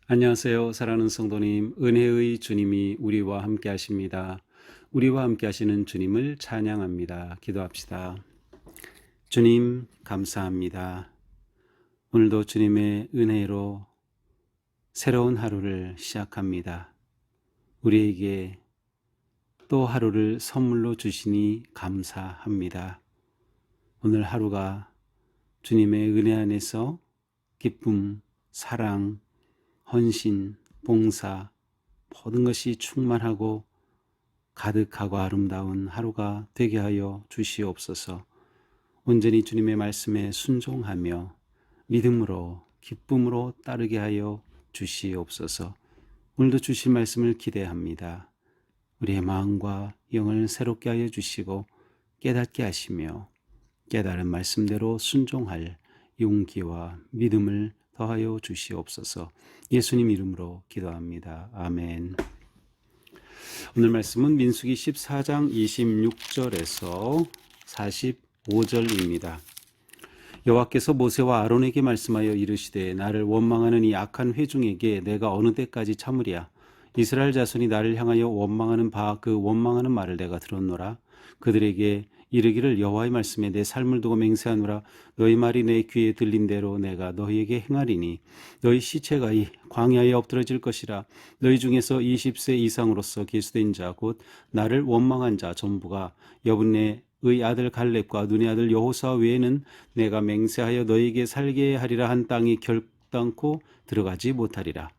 안녕하세요. 사랑하는 성도님, 은혜의 주님이 우리와 함께 하십니다. 우리와 함께 하시는 주님을 찬양합니다. 기도합시다. 주님, 감사합니다. 오늘도 주님의 은혜로 새로운 하루를 시작합니다. 우리에게 또 하루를 선물로 주시니 감사합니다. 오늘 하루가 주님의 은혜 안에서 기쁨, 사랑, 헌신, 봉사, 모든 것이 충만하고 가득하고 아름다운 하루가 되게 하여 주시옵소서. 온전히 주님의 말씀에 순종하며 믿음으로 기쁨으로 따르게 하여 주시옵소서. 오늘도 주실 말씀을 기대합니다. 우리의 마음과 영을 새롭게 하여 주시고 깨닫게 하시며 깨달은 말씀대로 순종할 용기와 믿음을 더하여 주시옵소서. 예수님 이름으로 기도합니다. 아멘. 오늘 말씀은 민수기 14장 26절에서 45절입니다. 여호와께서 모세와 아론에게 말씀하여 이르시되 나를 원망하는 이 악한 회중에게 내가 어느 때까지 참으랴. 이스라엘 자손이 나를 향하여 원망하는 바 그 원망하는 말을 내가 들었노라. 그들에게 이르기를 여호와의 말씀에 내 삶을 두고 맹세하노라. 너희 말이 내 귀에 들린 대로 내가 너희에게 행하리니 너희 시체가 이 광야에 엎드러질 것이라. 너희 중에서 20세 이상으로서 계수된 자 곧 나를 원망한 자 전부가 여분네의 아들 갈렙과 눈의 아들 여호수아 외에는 내가 맹세하여 너희에게 살게 하리라 한 땅이 결단코 들어가지 못하리라.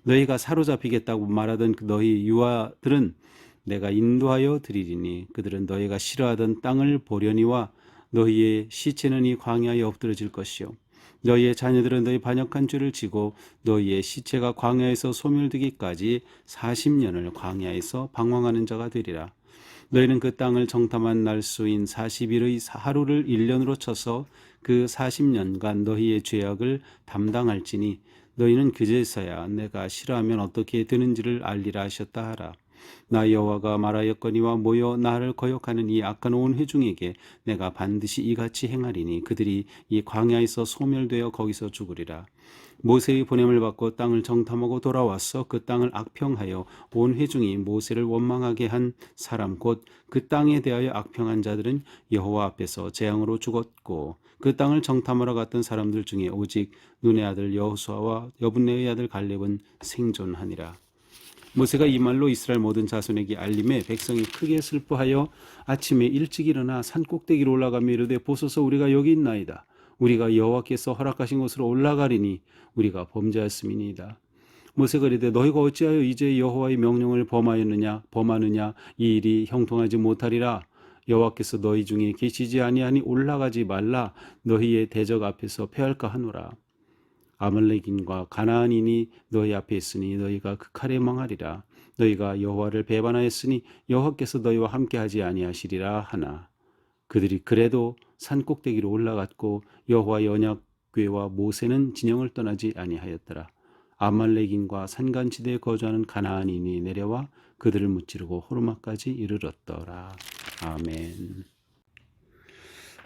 너희가 사로잡히겠다고 말하던 너희 유아들은 내가 인도하여 드리리니 그들은 너희가 싫어하던 땅을 보려니와 너희의 시체는 이 광야에 엎드러질 것이요 너희의 자녀들은 너희 반역한 죄를 지고 너희의 시체가 광야에서 소멸되기까지 40년을 광야에서 방황하는 자가 되리라. 너희는 그 땅을 정탐한 날수인 40일의 하루를 1년으로 쳐서 그 40년간 너희의 죄악을 담당할지니 너희는 그제서야 내가 싫어하면 어떻게 되는지를 알리라 하셨다 하라. 나 여호와가 말하였거니와 모여 나를 거역하는 이 악한 온 회중에게 내가 반드시 이같이 행하리니 그들이 이 광야에서 소멸되어 거기서 죽으리라. 모세의 보냄을 받고 땅을 정탐하고 돌아와서 그 땅을 악평하여 온 회중이 모세를 원망하게 한 사람 곧 그 땅에 대하여 악평한 자들은 여호와 앞에서 재앙으로 죽었고 그 땅을 정탐하러 갔던 사람들 중에 오직 눈의 아들 여호수아와 여분네의 아들 갈렙은 생존하니라. 모세가 이 말로 이스라엘 모든 자손에게 알림에 백성이 크게 슬퍼하여 아침에 일찍 일어나 산꼭대기로 올라가며 이르되 보소서 우리가 여기 있나이다. 우리가 여호와께서 허락하신 곳으로 올라가리니 우리가 범죄하였음이니이다. 모세가 이르되 너희가 어찌하여 이제 여호와의 명령을 범하느냐 이 일이 형통하지 못하리라. 여호와께서 너희 중에 계시지 아니하니 올라가지 말라. 너희의 대적 앞에서 패할까 하노라. 아말렉인과 가나안인이 너희 앞에 있으니 너희가 그 칼에 망하리라. 너희가 여호와를 배반하였으니 여호와께서 너희와 함께하지 아니하시리라 하나. 그들이 그래도 산꼭대기로 올라갔고 여호와의 언약궤와 모세는 진영을 떠나지 아니하였더라. 아말렉인과 산간지대에 거주하는 가나안인이 내려와 그들을 무찌르고 호르마까지 이르렀더라. 아멘.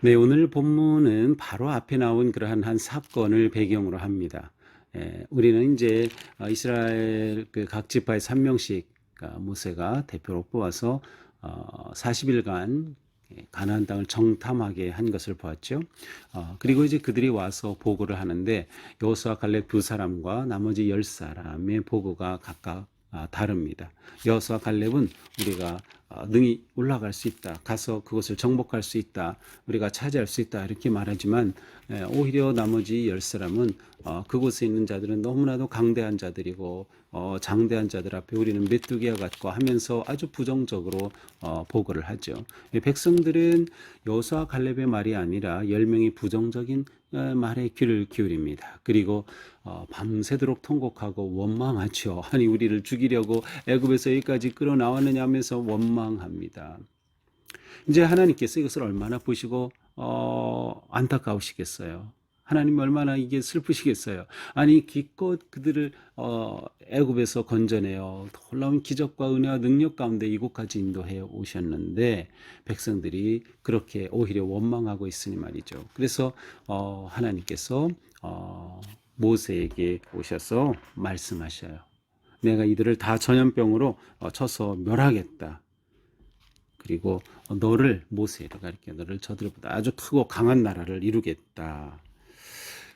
네, 오늘 본문은 바로 앞에 나온 그러한 한 사건을 배경으로 합니다. 우리는 이제 이스라엘 각 지파의 3명씩 모세가 대표로 뽑아서 40일간 가나안 땅을 정탐하게 한 것을 보았죠. 그리고 이제 그들이 와서 보고를 하는데 여호수아 갈렙 두 사람과 나머지 10사람의 보고가 각각 다릅니다. 여호수아 갈렙은 우리가 능히 올라갈 수 있다. 가서 그것을 정복할 수 있다. 우리가 차지할 수 있다. 이렇게 말하지만 오히려 나머지 10사람은 그곳에 있는 자들은 너무나도 강대한 자들이고 장대한 자들 앞에 우리는 메뚜기와 같고 하면서 아주 부정적으로 보고를 하죠. 백성들은 여호수아 갈렙의 말이 아니라 10명이 부정적인 말에 귀를 기울입니다. 그리고 밤새도록 통곡하고 원망하죠. 아니 우리를 죽이려고 애굽에서 여기까지 끌어나왔느냐 하면서 원망합니다. 이제 하나님께서 이것을 얼마나 보시고 안타까우시겠어요. 하나님 얼마나 이게 슬프시겠어요. 아니 기껏 그들을 애굽에서 건져내어 놀라운 기적과 은혜와 능력 가운데 이곳까지 인도해 오셨는데 백성들이 그렇게 오히려 원망하고 있으니 말이죠. 그래서 하나님께서 모세에게 오셔서 말씀하셔요. 내가 이들을 다 전염병으로 쳐서 멸하겠다. 그리고 너를, 모세를 가리켜 너를 저들보다 아주 크고 강한 나라를 이루겠다.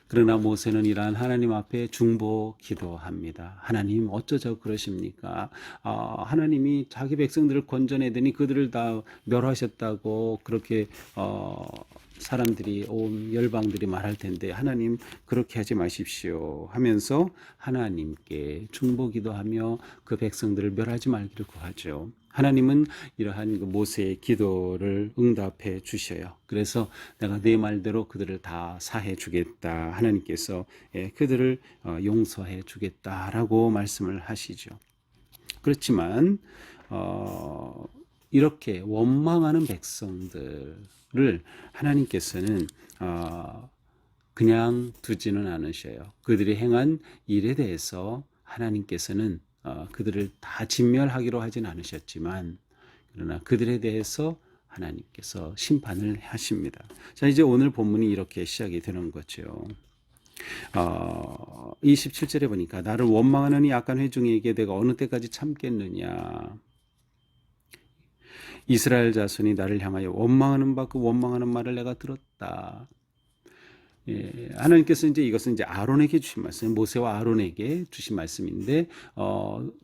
그러나 모세는 이러한 하나님 앞에 중보 기도합니다. 하나님 어쩌자고 그러십니까? 하나님이 자기 백성들을 건져내더니 그들을 다 멸하셨다고 그렇게 사람들이 온 열방들이 말할 텐데 하나님 그렇게 하지 마십시오 하면서 하나님께 중보 기도하며 그 백성들을 멸하지 말기를 구하죠. 하나님은 이러한 그 모세의 기도를 응답해 주셔요. 그래서 내가 네 말대로 그들을 다 사해 주겠다. 하나님께서 그들을 용서해 주겠다라고 말씀을 하시죠. 그렇지만 이렇게 원망하는 백성들을 하나님께서는 그냥 두지는 않으셔요. 그들이 행한 일에 대해서 하나님께서는 그들을 다 진멸하기로 하진 않으셨지만 그러나 그들에 대해서 하나님께서 심판을 하십니다. 자, 이제 오늘 본문이 이렇게 시작이 되는 거죠. 27절에 보니까 나를 원망하는 이 악한 회중에게 내가 어느 때까지 참겠느냐. 이스라엘 자손이 나를 향하여 원망하는 바 그 원망하는 말을 내가 들었다. 하나님께서 이것은 아론에게 주신 말씀, 모세와 아론에게 주신 말씀인데,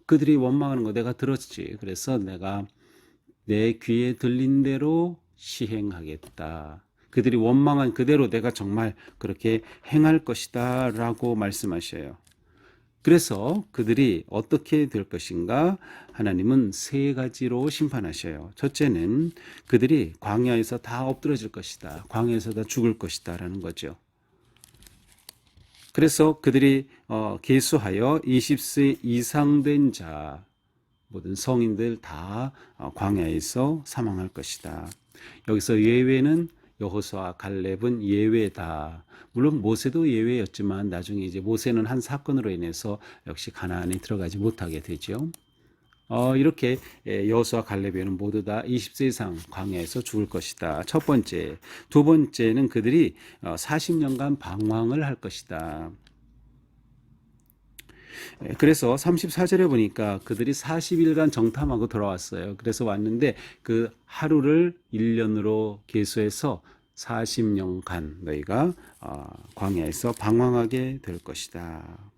그들이 원망하는 거 내가 들었지. 그래서 내가 내 귀에 들린 대로 시행하겠다. 그들이 원망한 그대로 내가 정말 그렇게 행할 것이다 라고 말씀하셔요. 그래서 그들이 어떻게 될 것인가? 하나님은 세 가지로 심판하셔요. 첫째는 그들이 광야에서 다 엎드러질 것이다. 광야에서 다 죽을 것이다 라는 거죠. 그래서 그들이 계수하여 20세 이상 된 자, 모든 성인들 다 광야에서 사망할 것이다. 여기서 예외는 여호수아, 갈렙은 예외다. 물론 모세도 예외였지만 나중에 이제 모세는 한 사건으로 인해서 역시 가나안에 들어가지 못하게 되죠. 이렇게 여호수아, 갈렙에는 모두 다 20세 이상 광야에서 죽을 것이다. 첫 번째. 두 번째는 그들이 40년간 방황을 할 것이다. 그래서 34절에 보니까 그들이 40일간 정탐하고 돌아왔어요. 그래서 왔는데 그 하루를 1년으로 계수해서 40년간 너희가 광야에서 방황하게 될 것이다.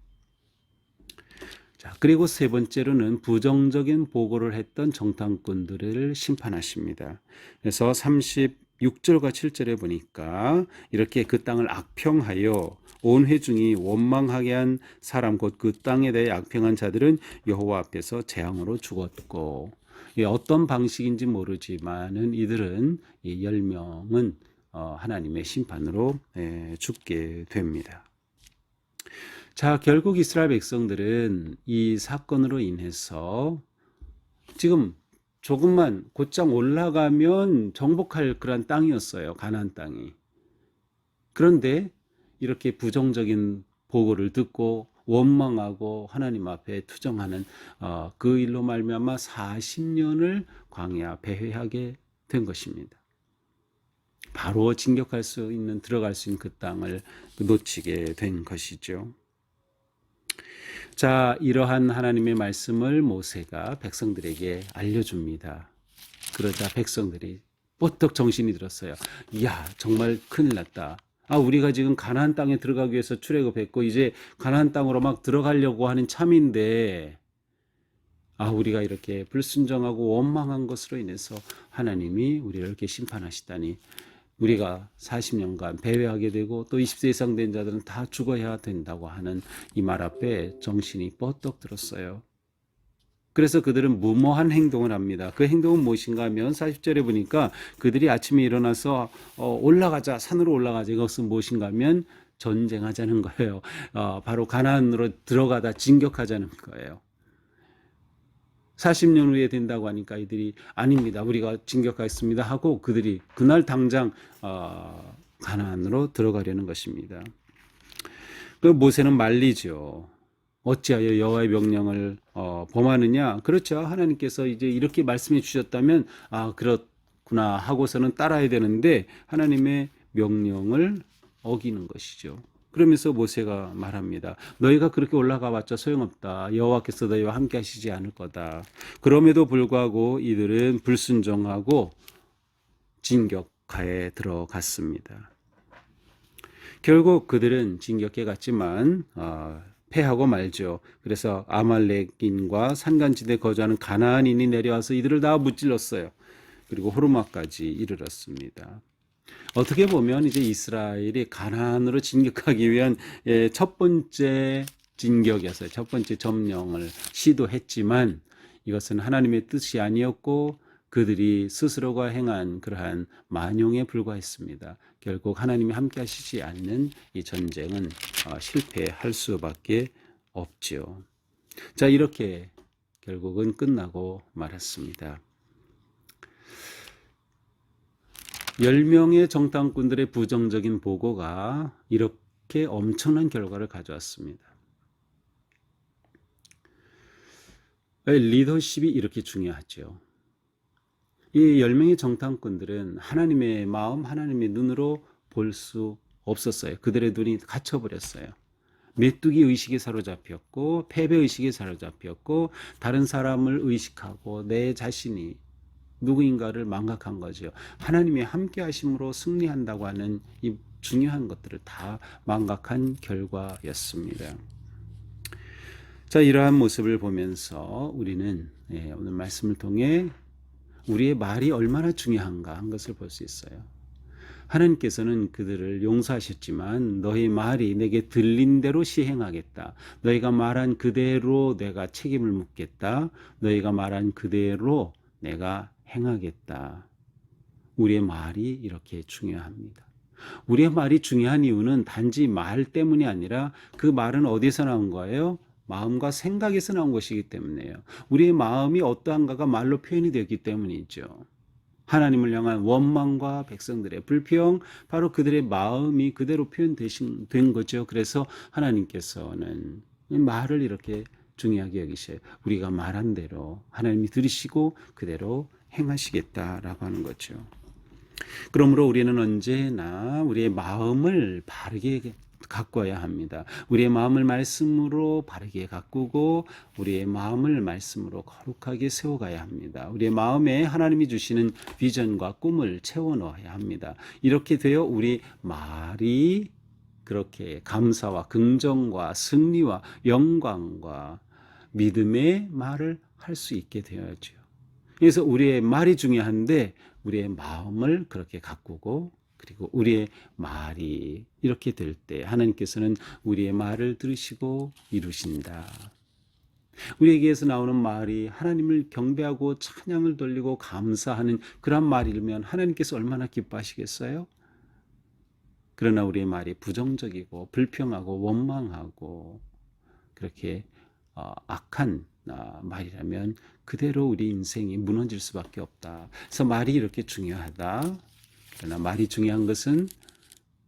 자, 그리고 세 번째로는 부정적인 보고를 했던 정탐꾼들을 심판하십니다. 그래서 36절과 7절에 보니까 이렇게 그 땅을 악평하여 온 회중이 원망하게 한 사람 곧 그 땅에 대해 악평한 자들은 여호와 앞에서 재앙으로 죽었고, 어떤 방식인지 모르지만은 이들은 이 10명은 하나님의 심판으로 죽게 됩니다. 자, 결국 이스라엘 백성들은 이 사건으로 인해서 지금 조금만 곧장 올라가면 정복할 그런 땅이었어요. 가나안 땅이. 그런데 이렇게 부정적인 보고를 듣고 원망하고 하나님 앞에 투정하는 그 일로 말미암아 40년을 광야 배회하게 된 것입니다. 바로 진격할 수 있는, 들어갈 수 있는 그 땅을 놓치게 된 것이죠. 자, 이러한 하나님의 말씀을 모세가 백성들에게 알려줍니다. 그러자 백성들이 뽀떡 정신이 들었어요. 이야, 정말 큰일 났다. 우리가 지금 가나안 땅에 들어가기 위해서 출애굽했고 이제 가나안 땅으로 막 들어가려고 하는 참인데 우리가 이렇게 불순종하고 원망한 것으로 인해서 하나님이 우리를 이렇게 심판하시다니, 우리가 40년간 배회하게 되고 또 20세 이상 된 자들은 다 죽어야 된다고 하는 이 말 앞에 정신이 뻗떡 들었어요. 그래서 그들은 무모한 행동을 합니다. 그 행동은 무엇인가 하면 40절에 보니까 그들이 아침에 일어나서 올라가자, 산으로 올라가자. 이것은 무엇인가 하면 전쟁하자는 거예요. 바로 가나안으로 들어가다 진격하자는 거예요. 40년 후에 된다고 하니까 이들이 아닙니다, 우리가 진격하겠습니다 하고 그들이 그날 당장 가나안으로 들어가려는 것입니다. 그 모세는 말리죠. 어찌하여 여호와의 명령을 범하느냐? 그렇죠. 하나님께서 이제 이렇게 말씀해 주셨다면 그렇구나 하고서는 따라야 되는데 하나님의 명령을 어기는 것이죠. 그러면서 모세가 말합니다. 너희가 그렇게 올라가 봤자 소용없다. 여호와께서 너희와 함께 하시지 않을 거다. 그럼에도 불구하고 이들은 불순종하고 진격하에 들어갔습니다. 결국 그들은 진격해 갔지만 패하고 말죠. 그래서 아말렉인과 산간지대 거주하는 가나안인이 내려와서 이들을 다 무찔렀어요. 그리고 호르마까지 이르렀습니다. 어떻게 보면 이제 이스라엘이 가나안으로 진격하기 위한 첫 번째 진격이었어요. 첫 번째 점령을 시도했지만 이것은 하나님의 뜻이 아니었고 그들이 스스로가 행한 그러한 만용에 불과했습니다. 결국 하나님이 함께 하시지 않는 이 전쟁은 실패할 수밖에 없죠. 자, 이렇게 결국은 끝나고 말았습니다. 10명의 정탐꾼들의 부정적인 보고가 이렇게 엄청난 결과를 가져왔습니다. 리더십이 이렇게 중요하죠. 이 10명의 정탐꾼들은 하나님의 마음, 하나님의 눈으로 볼 수 없었어요. 그들의 눈이 갇혀버렸어요. 메뚜기 의식에 사로잡혔고 패배 의식에 사로잡혔고 다른 사람을 의식하고 내 자신이 누구인가를 망각한 거죠. 하나님이 함께 하심으로 승리한다고 하는 이 중요한 것들을 다 망각한 결과였습니다. 자, 이러한 모습을 보면서 우리는 오늘 말씀을 통해 우리의 말이 얼마나 중요한가 한 것을 볼 수 있어요. 하나님께서는 그들을 용서하셨지만 너희 말이 내게 들린 대로 시행하겠다. 너희가 말한 그대로 내가 책임을 묻겠다. 너희가 말한 그대로 내가 행하겠다. 우리의 말이 이렇게 중요합니다. 우리의 말이 중요한 이유는 단지 말 때문이 아니라 그 말은 어디서 나온 거예요? 마음과 생각에서 나온 것이기 때문에요. 우리의 마음이 어떠한가가 말로 표현이 되기 때문이죠. 하나님을 향한 원망과 백성들의 불평, 바로 그들의 마음이 그대로 표현된 거죠. 그래서 하나님께서는 말을 이렇게 중요하게 여기셔요. 우리가 말한 대로 하나님이 들으시고 그대로 행하시겠다라고 하는 거죠. 그러므로 우리는 언제나 우리의 마음을 바르게 가꿔야 합니다. 우리의 마음을 말씀으로 바르게 가꾸고 우리의 마음을 말씀으로 거룩하게 세워가야 합니다. 우리의 마음에 하나님이 주시는 비전과 꿈을 채워 넣어야 합니다. 이렇게 되어 우리 말이 그렇게 감사와 긍정과 승리와 영광과 믿음의 말을 할 수 있게 되어야죠. 그래서 우리의 말이 중요한데 우리의 마음을 그렇게 가꾸고 그리고 우리의 말이 이렇게 될 때 하나님께서는 우리의 말을 들으시고 이루신다. 우리에게서 나오는 말이 하나님을 경배하고 찬양을 돌리고 감사하는 그런 말이면 하나님께서 얼마나 기뻐하시겠어요? 그러나 우리의 말이 부정적이고 불평하고 원망하고 그렇게 악한 말이라면 그대로 우리 인생이 무너질 수밖에 없다. 그래서 말이 이렇게 중요하다. 그러나 말이 중요한 것은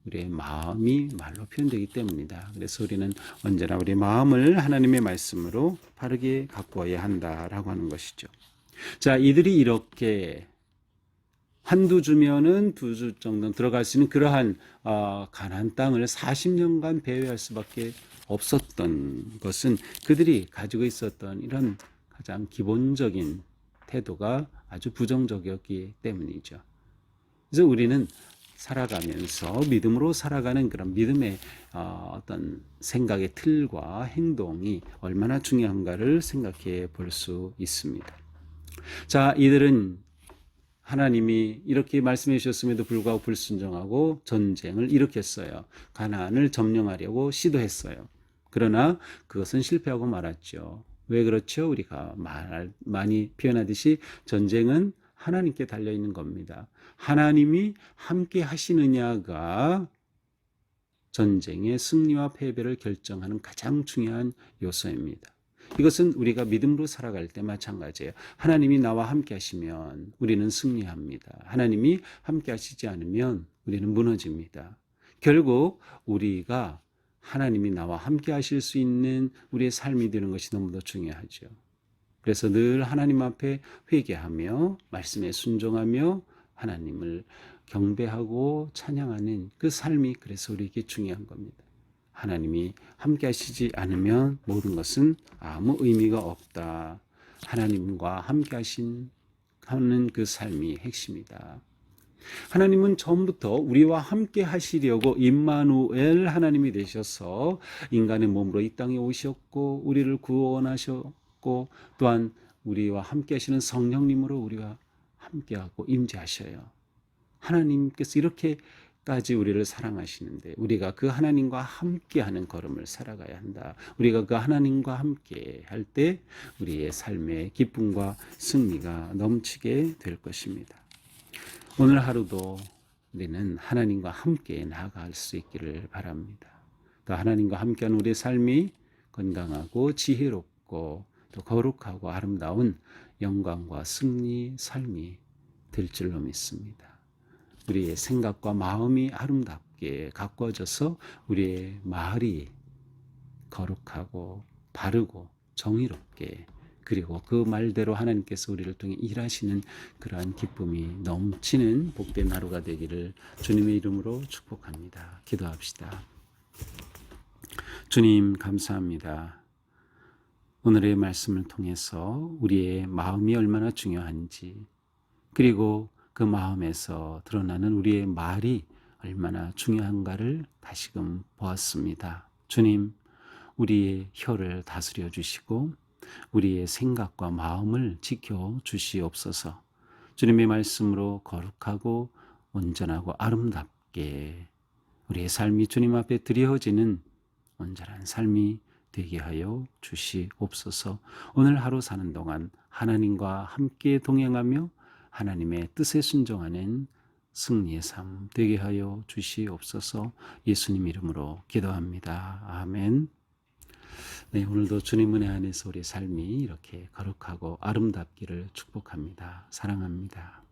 우리의 마음이 말로 표현되기 때문이다. 그래서 우리는 언제나 우리 마음을 하나님의 말씀으로 바르게 가꾸어야 한다라고 하는 것이죠. 자, 이들이 이렇게 한두 주면은 2주 정도 들어갈 수 있는 그러한 가나안 땅을 40년간 배회할 수밖에 없었던 것은 그들이 가지고 있었던 이런 가장 기본적인 태도가 아주 부정적이었기 때문이죠. 그래서 우리는 살아가면서 믿음으로 살아가는 그런 믿음의 어떤 생각의 틀과 행동이 얼마나 중요한가를 생각해 볼 수 있습니다. 자, 이들은 하나님이 이렇게 말씀해 주셨음에도 불구하고 불순종하고 전쟁을 일으켰어요. 가나안을 점령하려고 시도했어요. 그러나 그것은 실패하고 말았죠. 왜 그렇죠? 우리가 많이 표현하듯이 전쟁은 하나님께 달려있는 겁니다. 하나님이 함께 하시느냐가 전쟁의 승리와 패배를 결정하는 가장 중요한 요소입니다. 이것은 우리가 믿음으로 살아갈 때 마찬가지예요. 하나님이 나와 함께 하시면 우리는 승리합니다. 하나님이 함께 하시지 않으면 우리는 무너집니다. 결국 우리가 하나님이 나와 함께 하실 수 있는 우리의 삶이 되는 것이 너무도 중요하죠. 그래서 늘 하나님 앞에 회개하며 말씀에 순종하며 하나님을 경배하고 찬양하는 그 삶이 그래서 우리에게 중요한 겁니다. 하나님이 함께 하시지 않으면 모든 것은 아무 의미가 없다. 하나님과 함께 하는 그 삶이 핵심이다. 하나님은 처음부터 우리와 함께 하시려고 임마누엘 하나님이 되셔서 인간의 몸으로 이 땅에 오셨고 우리를 구원하셨고 또한 우리와 함께 하시는 성령님으로 우리와 함께하고 임재하셔요. 하나님께서 이렇게까지 우리를 사랑하시는데 우리가 그 하나님과 함께하는 걸음을 살아가야 한다. 우리가 그 하나님과 함께 할 때 우리의 삶의 기쁨과 승리가 넘치게 될 것입니다. 오늘 하루도 우리는 하나님과 함께 나아갈 수 있기를 바랍니다. 또 하나님과 함께하는 우리의 삶이 건강하고 지혜롭고 또 거룩하고 아름다운 영광과 승리 삶이 될 줄로 믿습니다. 우리의 생각과 마음이 아름답게 가꿔져서 우리의 말이 거룩하고 바르고 정의롭게 그리고 그 말대로 하나님께서 우리를 통해 일하시는 그러한 기쁨이 넘치는 복된 하루가 되기를 주님의 이름으로 축복합니다. 기도합시다. 주님 감사합니다. 오늘의 말씀을 통해서 우리의 마음이 얼마나 중요한지 그리고 그 마음에서 드러나는 우리의 말이 얼마나 중요한가를 다시금 보았습니다. 주님, 우리의 혀를 다스려 주시고 우리의 생각과 마음을 지켜 주시옵소서. 주님의 말씀으로 거룩하고 온전하고 아름답게 우리의 삶이 주님 앞에 드려지는 온전한 삶이 되게 하여 주시옵소서. 오늘 하루 사는 동안 하나님과 함께 동행하며 하나님의 뜻에 순종하는 승리의 삶 되게 하여 주시옵소서. 예수님 이름으로 기도합니다. 아멘. 네, 오늘도 주님 은혜 안에서 우리 삶이 이렇게 거룩하고 아름답기를 축복합니다. 사랑합니다.